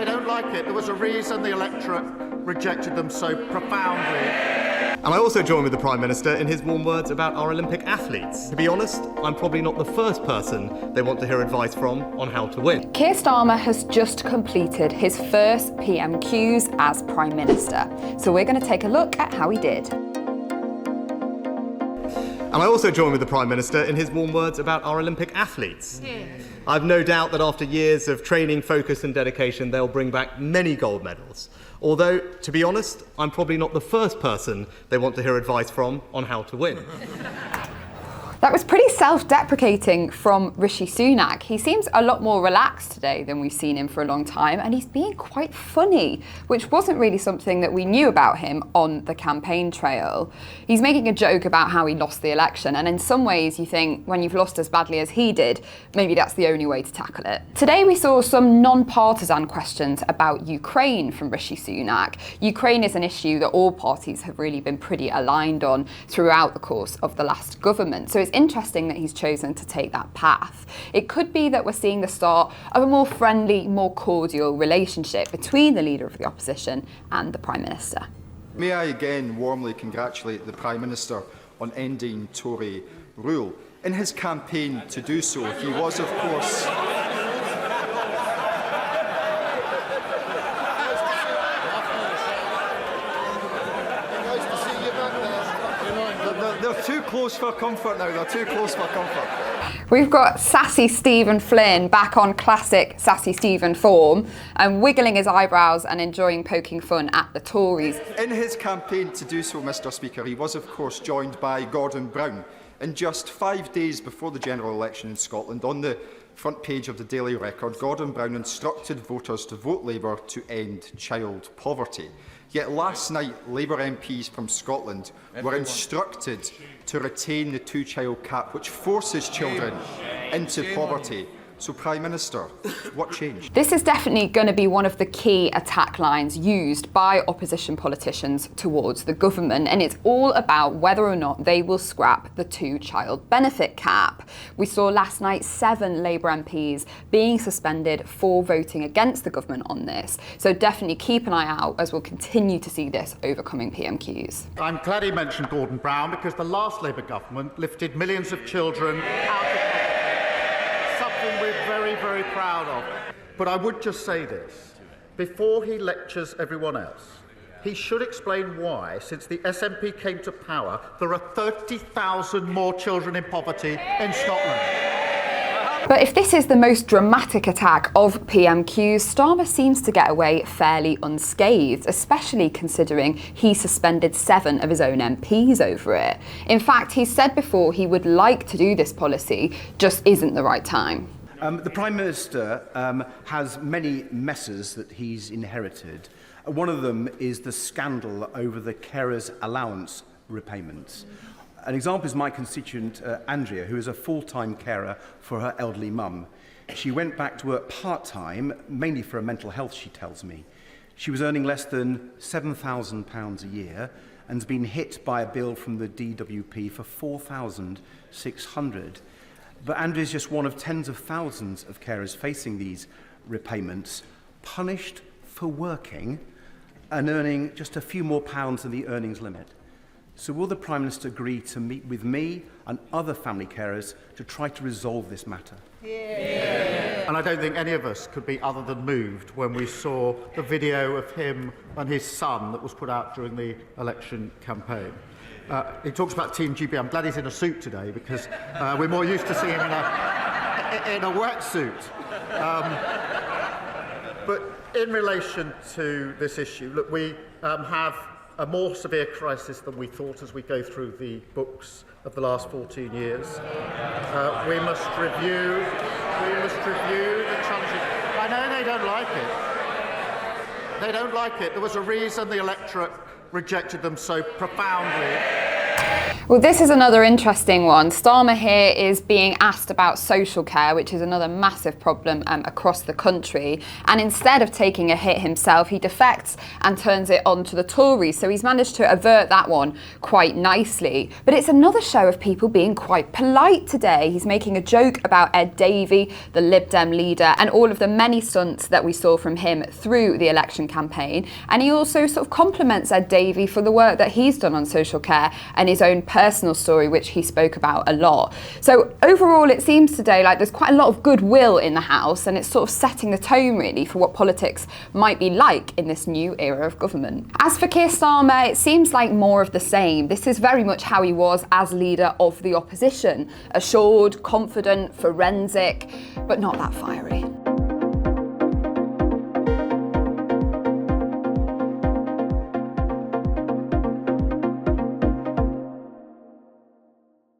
They don't like it. There was a reason the electorate rejected them so profoundly. And I also join with the Prime Minister in his warm words about our Olympic athletes. To be honest, I'm probably not the first person they want to hear advice from on how to win. Keir Starmer has just completed his first PMQs as Prime Minister. So we're going to take a look at how he did. And I also join with the Prime Minister in his warm words about our Olympic athletes. I've no doubt that after years of training, focus and dedication, they'll bring back many gold medals. Although, to be honest, I'm probably not the first person they want to hear advice from on how to win. That was pretty self-deprecating from Rishi Sunak. He seems a lot more relaxed today than we've seen him for a long time, and he's being quite funny, which wasn't really something that we knew about him on the campaign trail. He's making a joke about how he lost the election, and in some ways you think when you've lost as badly as he did, maybe that's the only way to tackle it. Today we saw some non-partisan questions about Ukraine from Rishi Sunak. Ukraine is an issue that all parties have really been pretty aligned on throughout the course of the last government. So it's interesting that he's chosen to take that path. It could be that we're seeing the start of a more friendly, more cordial relationship between the leader of the opposition and the Prime Minister. May I again warmly congratulate the Prime Minister on ending Tory rule. In his campaign to do so, he was, of course, They're too close for comfort now. They're too close for comfort. We've got sassy Stephen Flynn back on classic sassy Stephen form and wiggling his eyebrows and enjoying poking fun at the Tories. In his campaign to do so, Mr. Speaker, he was, of course, joined by Gordon Brown. And just 5 days before the general election in Scotland, on the front page of the Daily Record, Gordon Brown instructed voters to vote Labour to end child poverty. Yet last night, Labour MPs from Scotland were instructed to retain the two-child cap, which forces children into poverty. So, Prime Minister, what changed? This is definitely going to be one of the key attack lines used by opposition politicians towards the government, and it's all about whether or not they will scrap the two-child benefit cap. We saw last night 7 Labour MPs being suspended for voting against the government on this, so definitely keep an eye out as we'll continue to see this over coming PMQs. I'm glad he mentioned Gordon Brown because the last Labour government lifted millions of children out of poverty. Something we're very, very proud of. But I would just say this. Before he lectures everyone else, he should explain why, since the SNP came to power, there are 30,000 more children in poverty in Scotland. But if this is the most dramatic attack of PMQs, Starmer seems to get away fairly unscathed, especially considering he suspended 7 of his own MPs over it. In fact, he said before he would like to do this policy, just isn't the right time. The Prime Minister has many messes that he's inherited. One of them is the scandal over the carers' allowance repayments. An example is my constituent, Andrea, who is a full-time carer for her elderly mum. She went back to work part-time, mainly for her mental health, she tells me. She was earning less than £7,000 a year and has been hit by a bill from the DWP for £4,600. But Andrea is just one of tens of thousands of carers facing these repayments, punished for working and earning just a few more pounds than the earnings limit. So will the Prime Minister agree to meet with me and other family carers to try to resolve this matter? Yeah. And I don't think any of us could be other than moved when we saw the video of him and his son that was put out during the election campaign. He talks about Team GB. I'm glad he's in a suit today because we're more used to seeing him in a wetsuit. But in relation to this issue, look, we have a more severe crisis than we thought as we go through the books of the last 14 years. We must review the challenges. I know they don't like it. They don't like it. There was a reason the electorate rejected them so profoundly. Well, this is another interesting one. Starmer here is being asked about social care, which is another massive problem across the country. And instead of taking a hit himself, he defects and turns it on to the Tories. So he's managed to avert that one quite nicely. But it's another show of people being quite polite today. He's making a joke about Ed Davey, the Lib Dem leader, and all of the many stunts that we saw from him through the election campaign. And he also sort of compliments Ed Davey for the work that he's done on social care and his own personal story, which he spoke about a lot. So overall, it seems today like there's quite a lot of goodwill in the House, and it's sort of setting the tone really for what politics might be like in this new era of government. As for Keir Starmer, it seems like more of the same. This is very much how he was as leader of the opposition. Assured, confident, forensic, but not that fiery.